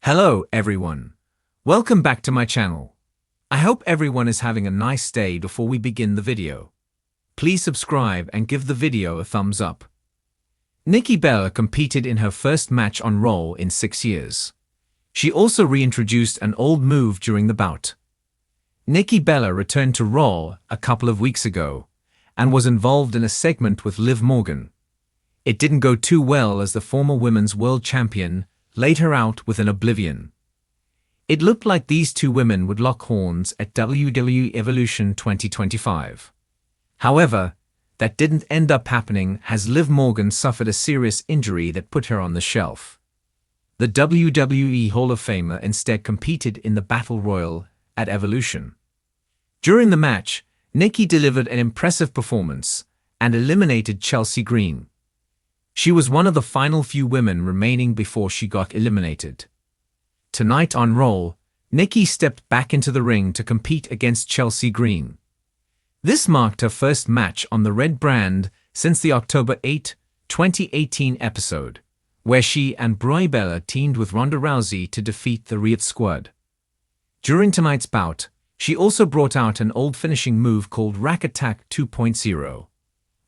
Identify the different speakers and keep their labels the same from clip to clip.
Speaker 1: Hello everyone. Welcome back to my channel. I hope everyone is having a nice day. Before we begin the video, please subscribe and give the video a thumbs up. Nikki Bella competed in her first match on Raw in 6 years. She also reintroduced an old move during the bout. Nikki Bella returned to Raw a couple of weeks ago and was involved in a segment with Liv Morgan. It didn't go too well as the former women's world champion laid her out with an oblivion. It looked like these two women would lock horns at WWE Evolution 2025. However, that didn't end up happening as Liv Morgan suffered a serious injury that put her on the shelf. The WWE Hall of Famer instead competed in the Battle Royal at Evolution. During the match, Nikki delivered an impressive performance and eliminated Chelsea Green. She was one of the final few women remaining before she got eliminated. Tonight on Raw, Nikki stepped back into the ring to compete against Chelsea Green. This marked her first match on the Red brand since the October 8, 2018 episode, where she and Brie Bella teamed with Ronda Rousey to defeat the Riot Squad. During tonight's bout, she also brought out an old finishing move called Rack Attack 2.0.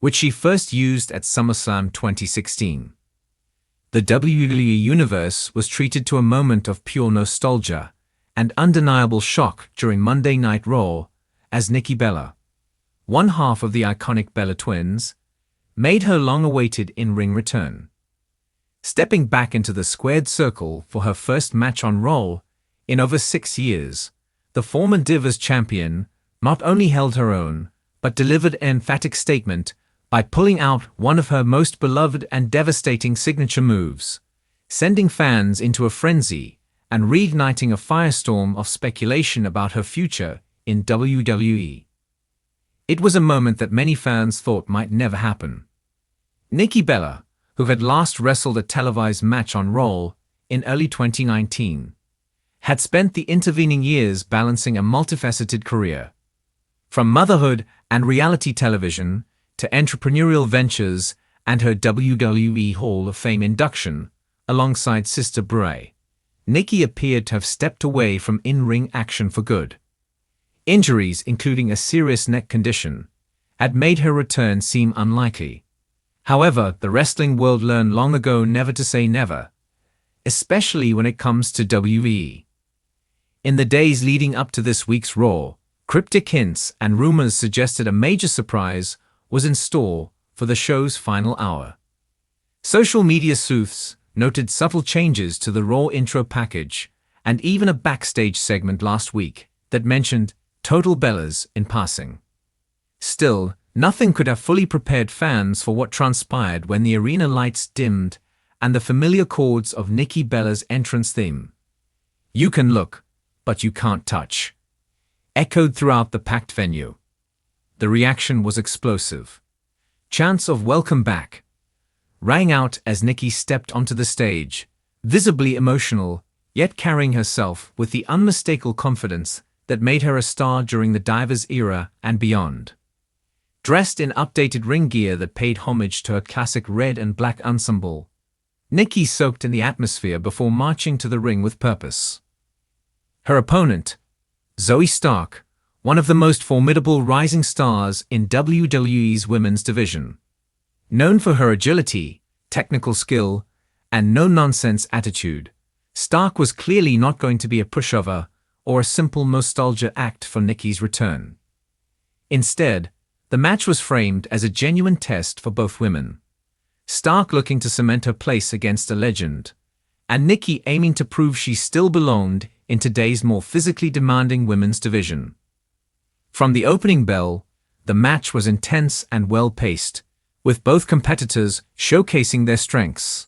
Speaker 1: which she first used at SummerSlam 2016. The WWE Universe was treated to a moment of pure nostalgia and undeniable shock during Monday Night Raw as Nikki Bella, one half of the iconic Bella twins, made her long-awaited in-ring return. Stepping back into the squared circle for her first match on Raw in over 6 years, the former Divas champion not only held her own, but delivered an emphatic statement by pulling out one of her most beloved and devastating signature moves, sending fans into a frenzy and reigniting a firestorm of speculation about her future in WWE. It was a moment that many fans thought might never happen. Nikki Bella, who had last wrestled a televised match on Raw in early 2019, had spent the intervening years balancing a multifaceted career. From motherhood and reality television to entrepreneurial ventures and her WWE Hall of Fame induction, alongside sister Brie, Nikki appeared to have stepped away from in-ring action for good. Injuries, including a serious neck condition, had made her return seem unlikely. However, the wrestling world learned long ago never to say never, especially when it comes to WWE. In the days leading up to this week's Raw, cryptic hints and rumors suggested a major surprise was in store for the show's final hour. Social media sleuths noted subtle changes to the Raw intro package and even a backstage segment last week that mentioned Total Bellas in passing. Still, nothing could have fully prepared fans for what transpired when the arena lights dimmed and the familiar chords of Nikki Bella's entrance theme, "You can look, but you can't touch," echoed throughout the packed venue. The reaction was explosive. Chants of "Welcome back" rang out as Nikki stepped onto the stage, visibly emotional, yet carrying herself with the unmistakable confidence that made her a star during the Divas era and beyond. Dressed in updated ring gear that paid homage to her classic red and black ensemble, Nikki soaked in the atmosphere before marching to the ring with purpose. Her opponent, Zoe Stark, one of the most formidable rising stars in WWE's women's division. Known for her agility, technical skill, and no-nonsense attitude, Stark was clearly not going to be a pushover or a simple nostalgia act for Nikki's return. Instead, the match was framed as a genuine test for both women. Stark looking to cement her place against a legend, and Nikki aiming to prove she still belonged in today's more physically demanding women's division. From the opening bell, the match was intense and well-paced, with both competitors showcasing their strengths.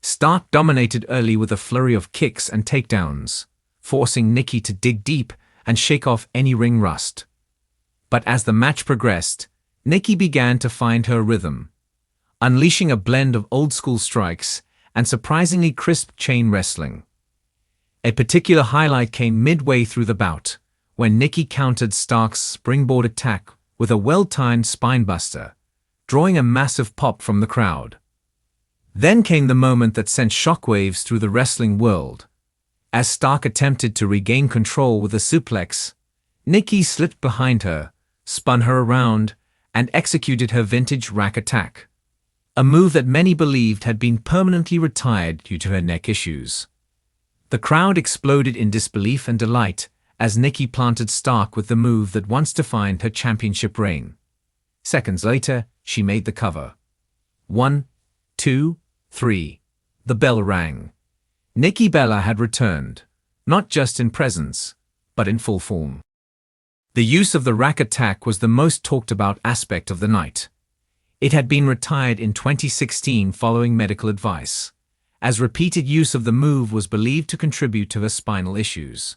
Speaker 1: Stark dominated early with a flurry of kicks and takedowns, forcing Nikki to dig deep and shake off any ring rust. But as the match progressed, Nikki began to find her rhythm, unleashing a blend of old-school strikes and surprisingly crisp chain wrestling. A particular highlight came midway through the bout, when Nikki countered Stark's springboard attack with a well-timed spinebuster, drawing a massive pop from the crowd. Then came the moment that sent shockwaves through the wrestling world. As Stark attempted to regain control with a suplex, Nikki slipped behind her, spun her around, and executed her vintage rack attack, a move that many believed had been permanently retired due to her neck issues. The crowd exploded in disbelief and delight as Nikki planted Stark with the move that once defined her championship reign. Seconds later, she made the cover. 1, 2, 3. The bell rang. Nikki Bella had returned, not just in presence, but in full form. The use of the rack attack was the most talked about aspect of the night. It had been retired in 2016 following medical advice, as repeated use of the move was believed to contribute to her spinal issues.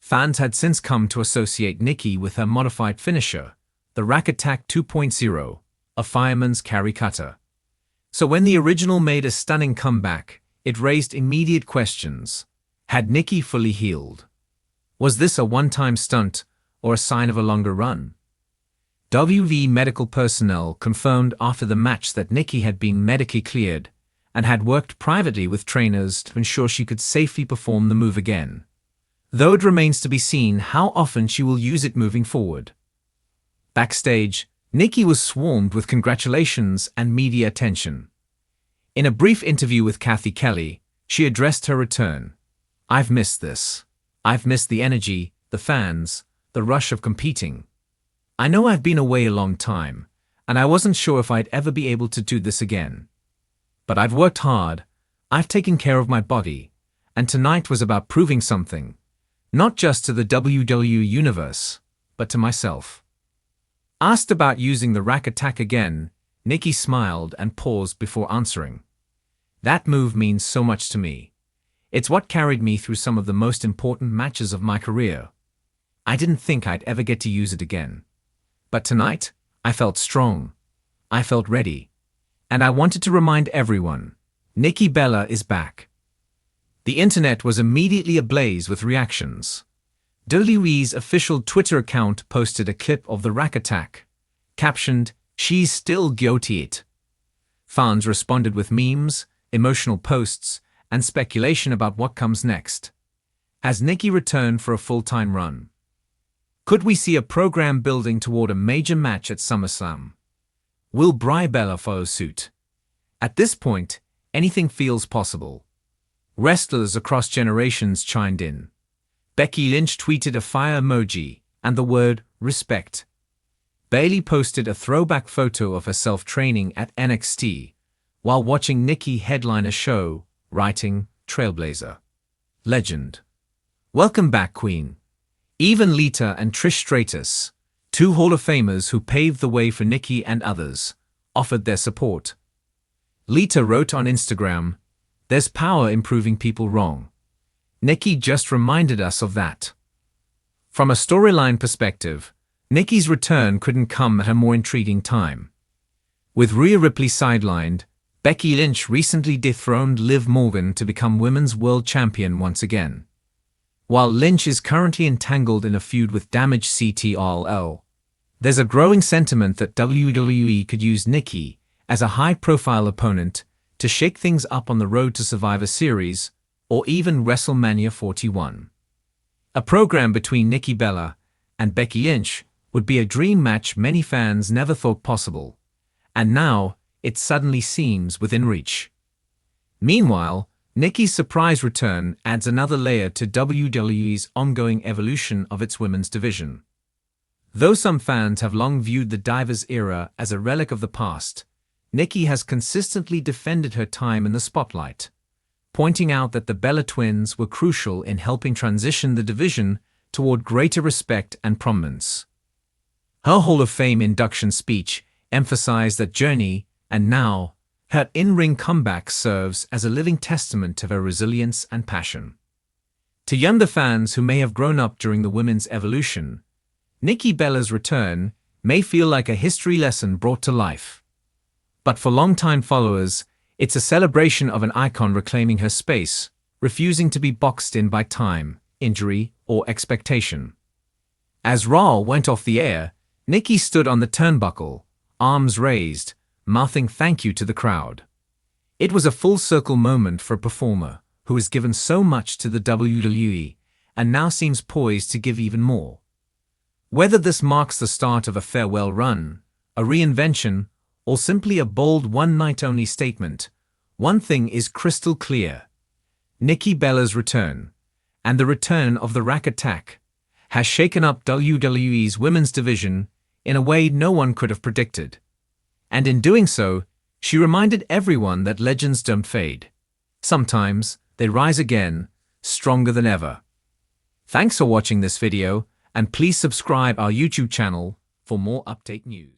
Speaker 1: Fans had since come to associate Nikki with her modified finisher, the Rack Attack 2.0, a fireman's carry cutter. So when the original made a stunning comeback, it raised immediate questions. Had Nikki fully healed? Was this a one-time stunt or a sign of a longer run? WWE medical personnel confirmed after the match that Nikki had been medically cleared and had worked privately with trainers to ensure she could safely perform the move again, though it remains to be seen how often she will use it moving forward. Backstage, Nikki was swarmed with congratulations and media attention. In a brief interview with Kathy Kelly, she addressed her return. "I've missed this. I've missed the energy, the fans, the rush of competing. I know I've been away a long time, and I wasn't sure if I'd ever be able to do this again. But I've worked hard, I've taken care of my body, and tonight was about proving something, not just to the WWE universe, but to myself." Asked about using the rack attack again, Nikki smiled and paused before answering. "That move means so much to me. It's what carried me through some of the most important matches of my career. I didn't think I'd ever get to use it again. But tonight, I felt strong. I felt ready. And I wanted to remind everyone, Nikki Bella is back." The internet was immediately ablaze with reactions. WWE's official Twitter account posted a clip of the rack attack, captioned, "She's still guilty it." Fans responded with memes, emotional posts, and speculation about what comes next. Has Nikki returned for a full-time run? Could we see a program building toward a major match at SummerSlam? Will Brie Bella follow suit? At this point, anything feels possible. Wrestlers across generations chimed in. Becky Lynch tweeted a fire emoji and the word respect. Bayley posted a throwback photo of herself training at NXT while watching Nikki headline a show, writing, "Trailblazer. Legend. Welcome back, Queen." Even Lita and Trish Stratus, two Hall of Famers who paved the way for Nikki and others, offered their support. Lita wrote on Instagram, "There's power in proving people wrong. Nikki just reminded us of that." From a storyline perspective, Nikki's return couldn't come at a more intriguing time. With Rhea Ripley sidelined, Becky Lynch recently dethroned Liv Morgan to become Women's World Champion once again. While Lynch is currently entangled in a feud with Damage CTRL, there's a growing sentiment that WWE could use Nikki as a high-profile opponent to shake things up on the road to Survivor Series or even WrestleMania 41. A program between Nikki Bella and Becky Lynch would be a dream match many fans never thought possible, and now it suddenly seems within reach. Meanwhile, Nikki's surprise return adds another layer to WWE's ongoing evolution of its women's division. Though some fans have long viewed the Divas era as a relic of the past, Nikki has consistently defended her time in the spotlight, pointing out that the Bella twins were crucial in helping transition the division toward greater respect and prominence. Her Hall of Fame induction speech emphasized that journey, and now, her in-ring comeback serves as a living testament to her resilience and passion. To younger fans who may have grown up during the women's evolution, Nikki Bella's return may feel like a history lesson brought to life. But for longtime followers, it's a celebration of an icon reclaiming her space, refusing to be boxed in by time, injury, or expectation. As Raw went off the air, Nikki stood on the turnbuckle, arms raised, mouthing thank you to the crowd. It was a full-circle moment for a performer, who has given so much to the WWE and now seems poised to give even more. Whether this marks the start of a farewell run, a reinvention, or simply a bold one-night-only statement, one thing is crystal clear. Nikki Bella's return, and the return of the Rack Attack, has shaken up WWE's women's division in a way no one could have predicted. And in doing so, she reminded everyone that legends don't fade. Sometimes, they rise again, stronger than ever. Thanks for watching this video, and please subscribe our YouTube channel for more update news.